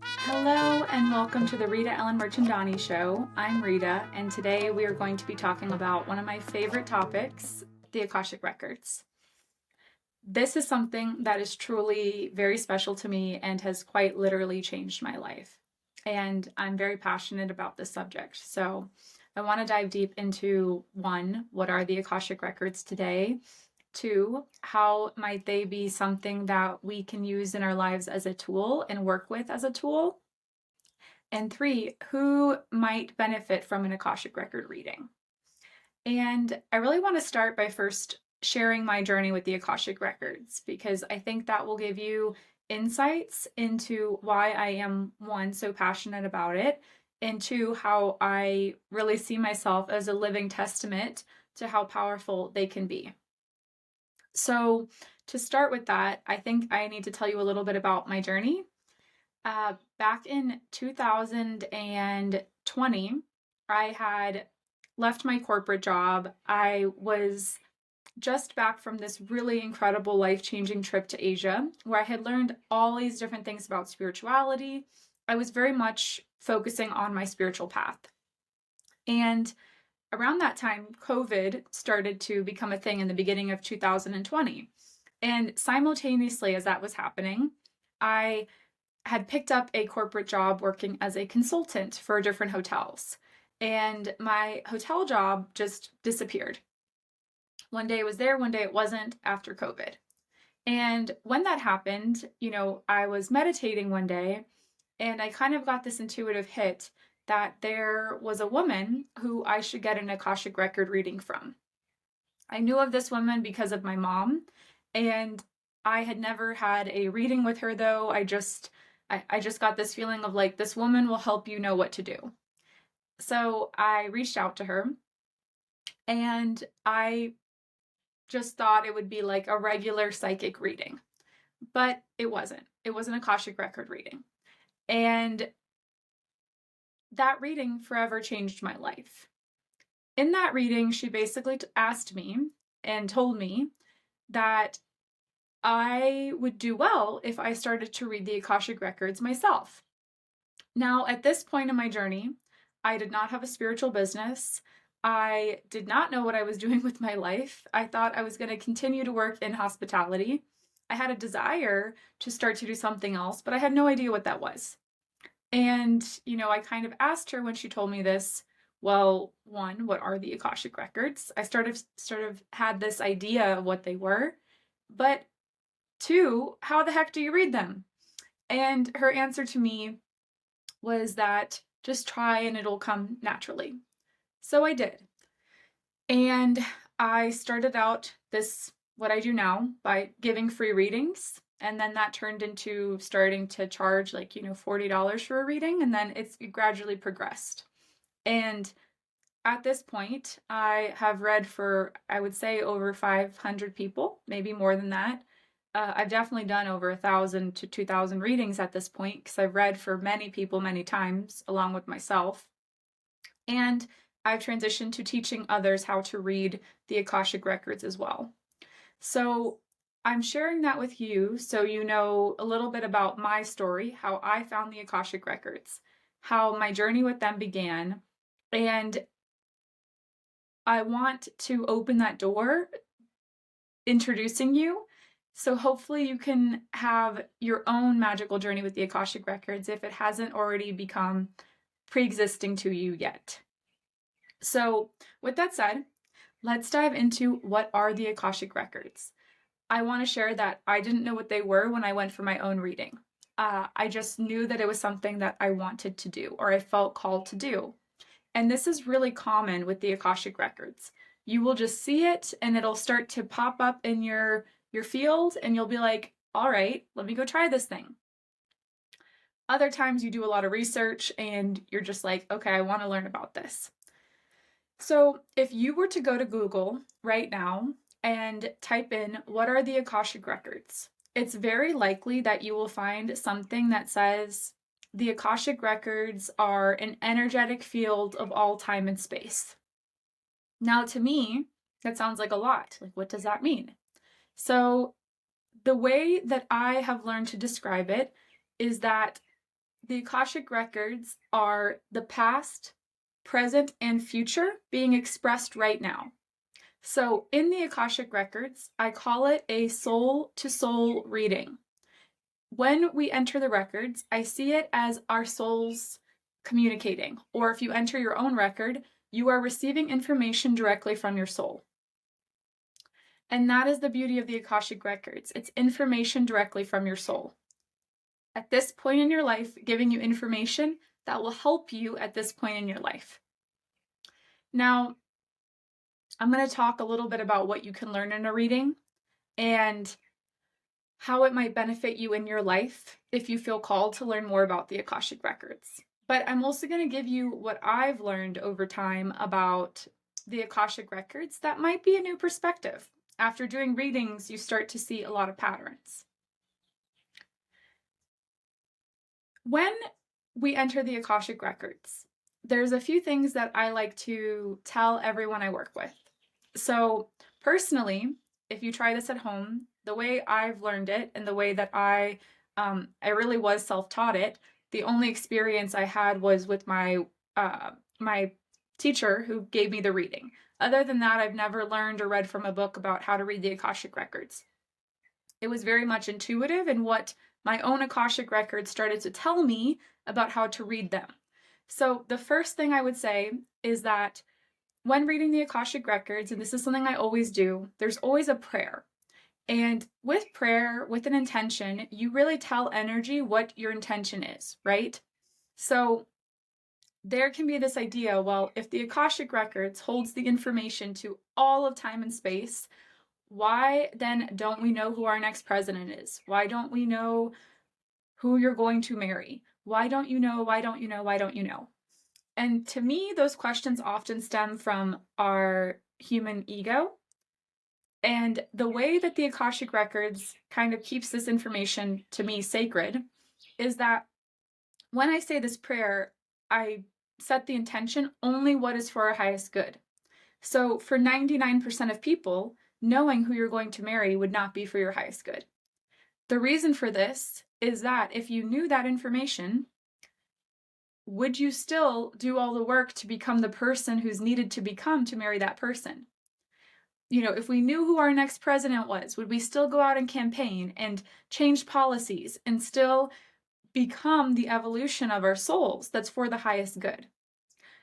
Hello and welcome to the Rita Ellen Mirchandani Show. I'm Rita, and today we are going to be talking about one of my favorite topics, the Akashic Records. This is something that is truly very special to me and has quite literally changed my life. And I'm very passionate about this subject. So I want to dive deep into one, what are the Akashic Records today? Two, how might they be something that we can use in our lives as a tool and work with as a tool? And three, who might benefit from an Akashic Record reading? And I really want to start by first sharing my journey with the Akashic Records, because I think that will give you insights into why I am, one, so passionate about it, and two, how I really see myself as a living testament to how powerful they can be. So to start with that, I think I need to tell you a little bit about my journey. Back in 2020, I had left my corporate job. I was just back from this really incredible life-changing trip to Asia, where I had learned all these different things about spirituality. I was very much focusing on my spiritual path. And around that time, COVID started to become a thing in the beginning of 2020. And simultaneously as that was happening, I had picked up a corporate job working as a consultant for different hotels. And my hotel job just disappeared. One day it was there, one day it wasn't after COVID. And when that happened, I was meditating one day and I kind of got this intuitive hit that there was a woman who I should get an Akashic Record reading from. I knew of this woman because of my mom, and I had never had a reading with her though. I just got this feeling of like, this woman will help you know what to do. So I reached out to her, and I just thought it would be like a regular psychic reading, but it wasn't. It was an Akashic Record reading. And that reading forever changed my life. In that reading, she basically asked me and told me that I would do well if I started to read the Akashic Records myself. Now, at this point in my journey, I did not have a spiritual business. I did not know what I was doing with my life. I thought I was going to continue to work in hospitality. I had a desire to start to do something else, but I had no idea what that was. And, I kind of asked her when she told me this, well, one, what are the Akashic Records? I sort of had this idea of what they were, but two, how the heck do you read them? And her answer to me was that just try and it'll come naturally. So I did. And I started out what I do now, by giving free readings. And then that turned into starting to charge $40 for a reading. And then it gradually progressed. And at this point, I have read for, I would say, over 500 people, maybe more than that. I've definitely done over 1,000 to 2,000 readings at this point, because I've read for many people many times, along with myself. And I've transitioned to teaching others how to read the Akashic Records as well. So I'm sharing that with you so you know a little bit about my story, how I found the Akashic Records, how my journey with them began, and I want to open that door introducing you, so hopefully you can have your own magical journey with the Akashic Records if it hasn't already become pre-existing to you yet. So with that said, let's dive into what are the Akashic Records. I want to share that I didn't know what they were when I went for my own reading. I just knew that it was something that I wanted to do, or I felt called to do. And this is really common with the Akashic Records. You will just see it and it'll start to pop up in your field, and you'll be like, all right, let me go try this thing. Other times you do a lot of research and you're just like, okay, I want to learn about this. So if you were to go to Google right now and type in, what are the Akashic Records? It's very likely that you will find something that says the Akashic Records are an energetic field of all time and space. Now, to me, that sounds like a lot. Like, what does that mean? So the way that I have learned to describe it is that the Akashic Records are the past, present, and future being expressed right now. So in the Akashic Records, I call it a soul-to-soul reading. When we enter the records, I see it as our souls communicating. Or if you enter your own record, you are receiving information directly from your soul. And that is the beauty of the Akashic Records. It's information directly from your soul. At this point in your life, giving you information that will help you at this point in your life. Now, I'm going to talk a little bit about what you can learn in a reading and how it might benefit you in your life if you feel called to learn more about the Akashic Records. But I'm also going to give you what I've learned over time about the Akashic Records that might be a new perspective. After doing readings, you start to see a lot of patterns. When we enter the Akashic Records, there's a few things that I like to tell everyone I work with. So personally, if you try this at home, the way I've learned it and the way that I really was self-taught it, the only experience I had was with my teacher who gave me the reading. Other than that, I've never learned or read from a book about how to read the Akashic Records. It was very much intuitive in what my own Akashic Records started to tell me about how to read them. So the first thing I would say is that when reading the Akashic Records, and this is something I always do, there's always a prayer. And with prayer, with an intention, you really tell energy what your intention is, right? So there can be this idea, well, if the Akashic Records holds the information to all of time and space, why then don't we know who our next president is? Why don't we know who you're going to marry? Why don't you know? Why don't you know? Why don't you know? And to me, those questions often stem from our human ego. And the way that the Akashic Records kind of keeps this information, to me, sacred, is that when I say this prayer, I set the intention only what is for our highest good. So for 99% of people, knowing who you're going to marry would not be for your highest good. The reason for this is that if you knew that information, would you still do all the work to become the person who's needed to become to marry that person? You know, if we knew who our next president was, would we still go out and campaign and change policies and still become the evolution of our souls that's for the highest good?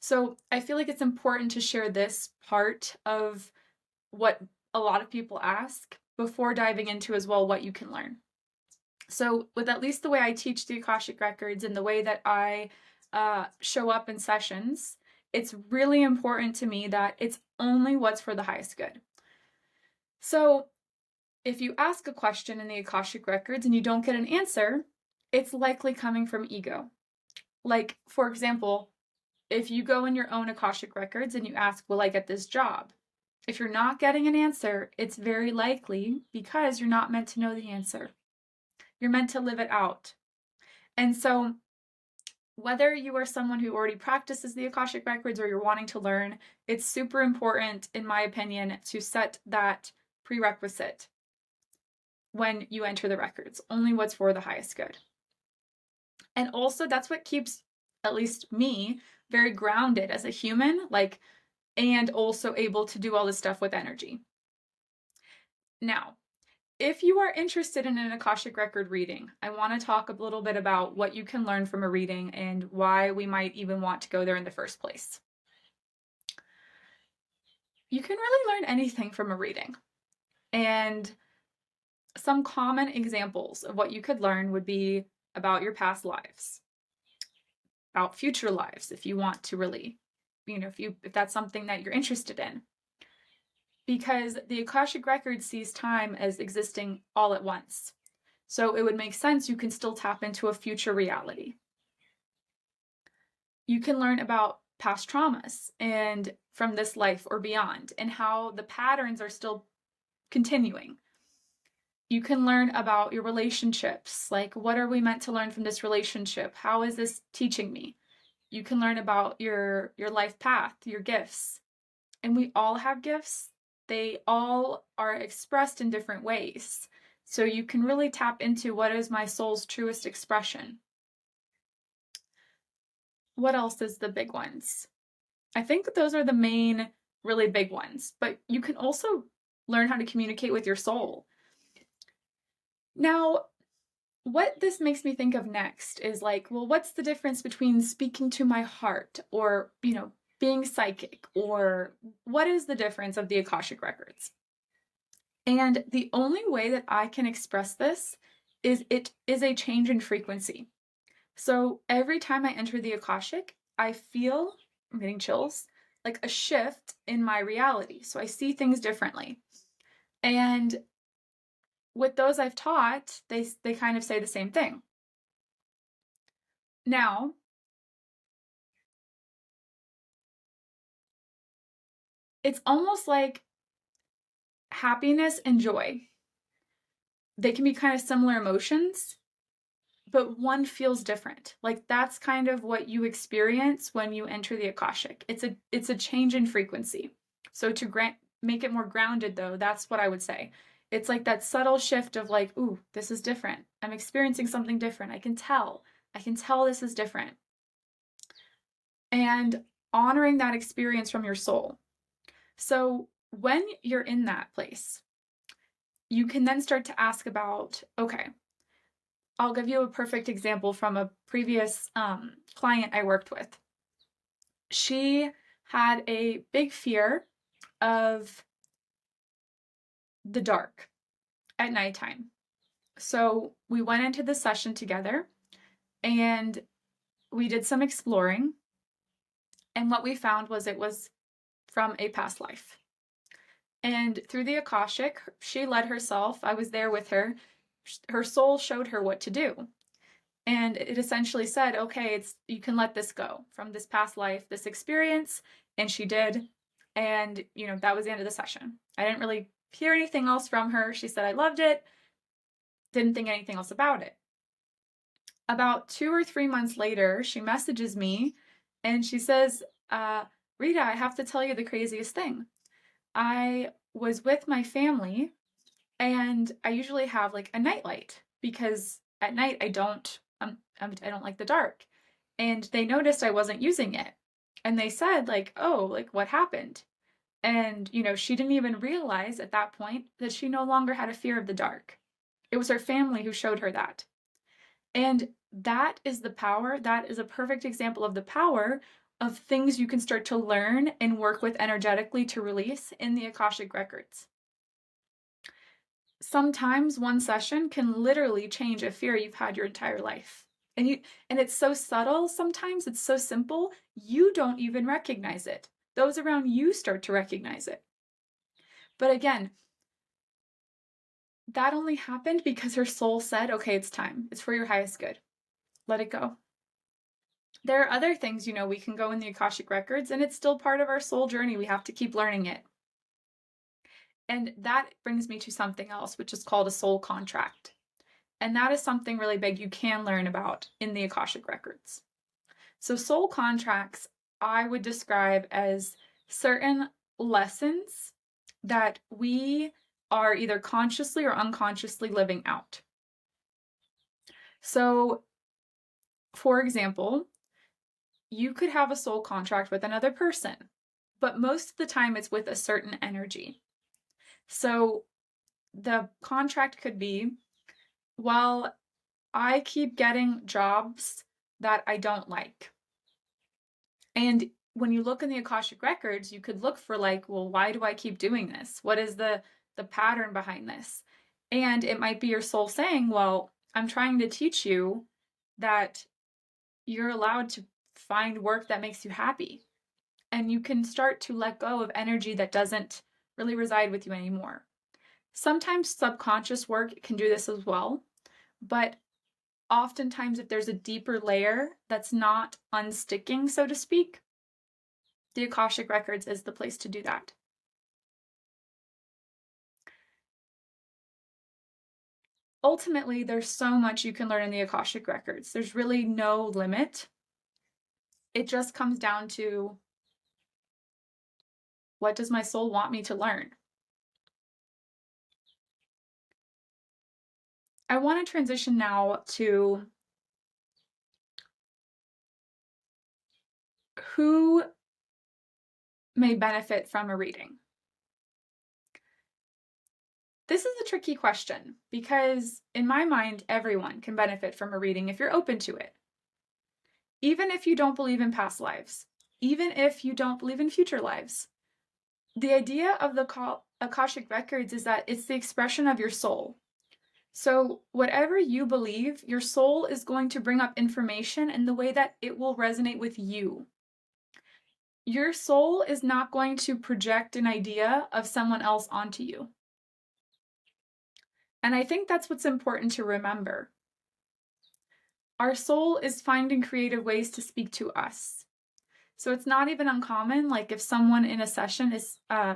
So I feel like it's important to share this part of what a lot of people ask before diving into as well what you can learn. So with at least the way I teach the Akashic Records and the way that I show up in sessions, it's really important to me that it's only what's for the highest good. So if you ask a question in the Akashic Records and you don't get an answer, it's likely coming from ego. Like, for example, if you go in your own Akashic Records and you ask, will I get this job? If you're not getting an answer, it's very likely because you're not meant to know the answer. You're meant to live it out. And so whether you are someone who already practices the Akashic Records or you're wanting to learn, it's super important, in my opinion, to set that prerequisite when you enter the records, only what's for the highest good. And also that's what keeps, at least me, very grounded as a human, and also able to do all this stuff with energy. Now, if you are interested in an Akashic Record reading, I want to talk a little bit about what you can learn from a reading and why we might even want to go there in the first place. You can really learn anything from a reading. And some common examples of what you could learn would be about your past lives, about future lives, if you want to really, if that's something that you're interested in. Because the Akashic Record sees time as existing all at once. So it would make sense you can still tap into a future reality. You can learn about past traumas and from this life or beyond, and how the patterns are still continuing. You can learn about your relationships, like what are we meant to learn from this relationship? How is this teaching me? You can learn about your life path, your gifts. And we all have gifts. They all are expressed in different ways. So you can really tap into what is my soul's truest expression. What else is the big ones? I think those are the main, really big ones, but you can also learn how to communicate with your soul. Now, what this makes me think of next is like, well, what's the difference between speaking to my heart or, being psychic, or what is the difference of the Akashic Records? And the only way that I can express this is it is a change in frequency. So every time I enter the Akashic, I feel, I'm getting chills, like a shift in my reality. So I see things differently. And with those I've taught, they kind of say the same thing. Now, it's almost like happiness and joy. They can be kind of similar emotions, but one feels different. Like that's kind of what you experience when you enter the Akashic. It's a change in frequency. So to make it more grounded though, that's what I would say. It's like that subtle shift of like, ooh, this is different. I'm experiencing something different. I can tell. This is different. And honoring that experience from your soul. So when you're in that place, you can then start to ask about, okay, I'll give you a perfect example from a previous client I worked with. She had a big fear of the dark at nighttime. So we went into the session together and we did some exploring. And what we found was it was from a past life. And through the Akashic, she led herself. I was there with her. Her soul showed her what to do. And it essentially said, okay, you can let this go from this past life, this experience. And she did. And, that was the end of the session. I didn't really hear anything else from her. She said, I loved it. Didn't think anything else about it. About 2 or 3 months later, she messages me and she says, Rita, I have to tell you the craziest thing. I was with my family and I usually have like a nightlight because at night I don't like the dark. And they noticed I wasn't using it. And they said like, "Oh, like what happened?" And, she didn't even realize at that point that she no longer had a fear of the dark. It was her family who showed her that. And that is the power. That is a perfect example of the power of things you can start to learn and work with energetically to release in the Akashic Records. Sometimes one session can literally change a fear you've had your entire life. And it's so subtle, sometimes it's so simple, you don't even recognize it. Those around you start to recognize it. But again, that only happened because her soul said, okay, it's time. It's for your highest good. Let it go. There are other things, we can go in the Akashic Records, and it's still part of our soul journey. We have to keep learning it. And that brings me to something else, which is called a soul contract. And that is something really big you can learn about in the Akashic Records. So soul contracts, I would describe as certain lessons that we are either consciously or unconsciously living out. So, for example, you could have a soul contract with another person, but most of the time it's with a certain energy. So the contract could be, well, I keep getting jobs that I don't like. And when you look in the Akashic Records, you could look for like, well, why do I keep doing this? What is the pattern behind this? And it might be your soul saying, well, I'm trying to teach you that you're allowed to find work that makes you happy. And you can start to let go of energy that doesn't really reside with you anymore. Sometimes subconscious work can do this as well, but oftentimes if there's a deeper layer that's not unsticking, so to speak, the Akashic Records is the place to do that. Ultimately, there's so much you can learn in the Akashic Records. There's really no limit. It just comes down to, what does my soul want me to learn? I want to transition now to who may benefit from a reading. This is a tricky question because, in my mind, everyone can benefit from a reading if you're open to it. Even if you don't believe in past lives, even if you don't believe in future lives. The idea of the Akashic Records is that it's the expression of your soul. So, whatever you believe, your soul is going to bring up information in the way that it will resonate with you. Your soul is not going to project an idea of someone else onto you. And I think that's what's important to remember. Our soul is finding creative ways to speak to us. So it's not even uncommon, like if someone in a session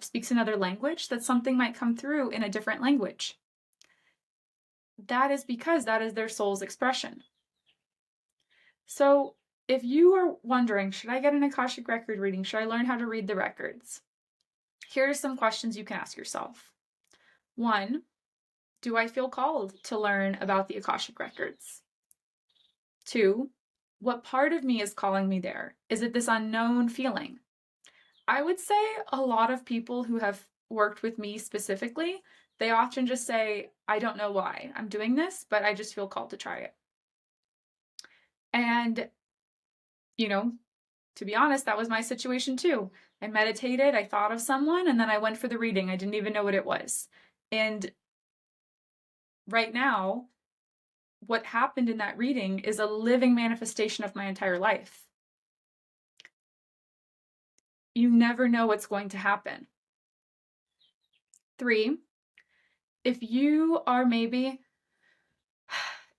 speaks another language, that something might come through in a different language. That is because that is their soul's expression. So if you are wondering, should I get an Akashic record reading? Should I learn how to read the records? Here are some questions you can ask yourself. 1, do I feel called to learn about the Akashic records? 2, what part of me is calling me there? Is it this unknown feeling? I would say a lot of people who have worked with me specifically, they often just say, I don't know why I'm doing this, but I just feel called to try it. And, to be honest, that was my situation too. I meditated, I thought of someone, and then I went for the reading. I didn't even know what it was. And right now, what happened in that reading is a living manifestation of my entire life. You never know what's going to happen. 3, if you are maybe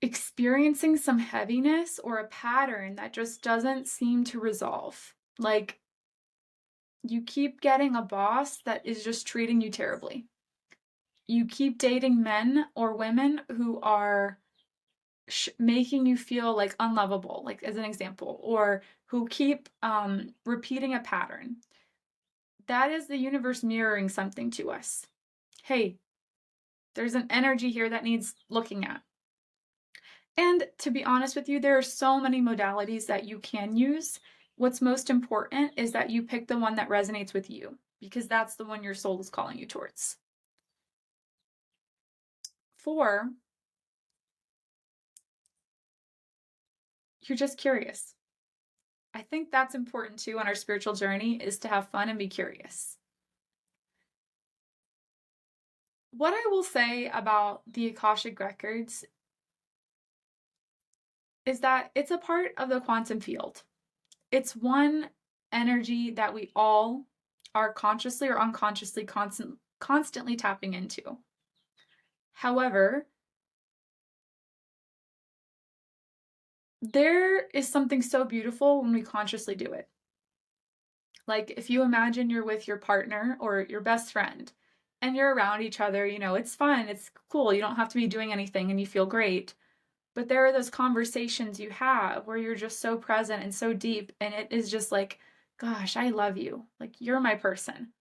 experiencing some heaviness or a pattern that just doesn't seem to resolve, like you keep getting a boss that is just treating you terribly. You keep dating men or women who are making you feel like unlovable, like as an example, or who keep repeating a pattern. That is the universe mirroring something to us. Hey, there's an energy here that needs looking at. And to be honest with you, there are so many modalities that you can use. What's most important is that you pick the one that resonates with you, because that's the one your soul is calling you towards. 4, you're just curious. I think that's important too on our spiritual journey, is to have fun and be curious. What I will say about the Akashic Records is that it's a part of the quantum field. It's one energy that we all are consciously or unconsciously constantly tapping into. However, there is something so beautiful when we consciously do it. Like if you imagine you're with your partner or your best friend and you're around each other, it's fun, it's cool, you don't have to be doing anything and you feel great. But there are those conversations you have where you're just so present and so deep, and it is just like, gosh, I love you. Like, you're my person.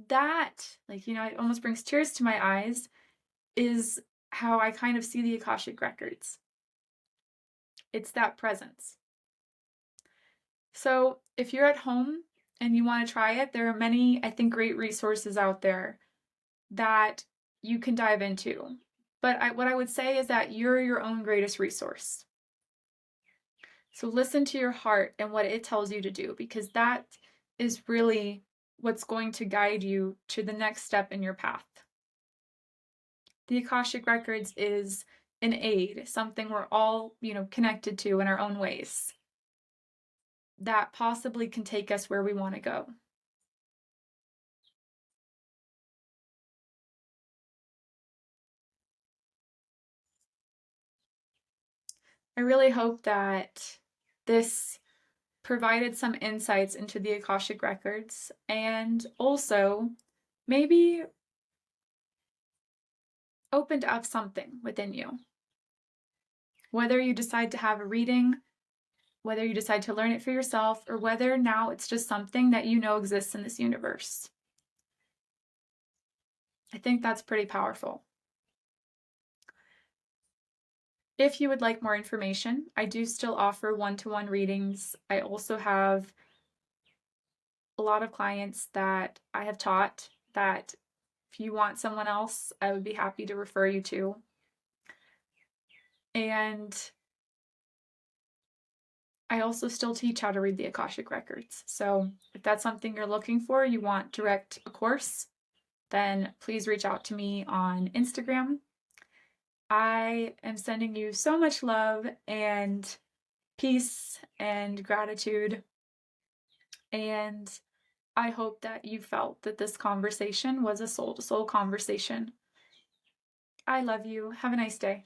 That, it almost brings tears to my eyes, is how I kind of see the Akashic Records. It's that presence. So if you're at home and you want to try it, there are many, I think, great resources out there that you can dive into. But what I would say is that you're your own greatest resource. So listen to your heart and what it tells you to do, because that is really what's going to guide you to the next step in your path. The Akashic Records is an aid, something we're all, connected to in our own ways, that possibly can take us where we want to go. I really hope that this provided some insights into the Akashic Records, and also maybe opened up something within you. Whether you decide to have a reading, whether you decide to learn it for yourself, or whether now it's just something that exists in this universe. I think that's pretty powerful. If you would like more information, I do still offer one-to-one readings. I also have a lot of clients that I have taught that if you want someone else, I would be happy to refer you to. And I also still teach how to read the Akashic Records. So if that's something you're looking for, you want direct a course, then please reach out to me on Instagram. I am sending you so much love and peace and gratitude. And I hope that you felt that this conversation was a soul-to-soul conversation. I love you. Have a nice day.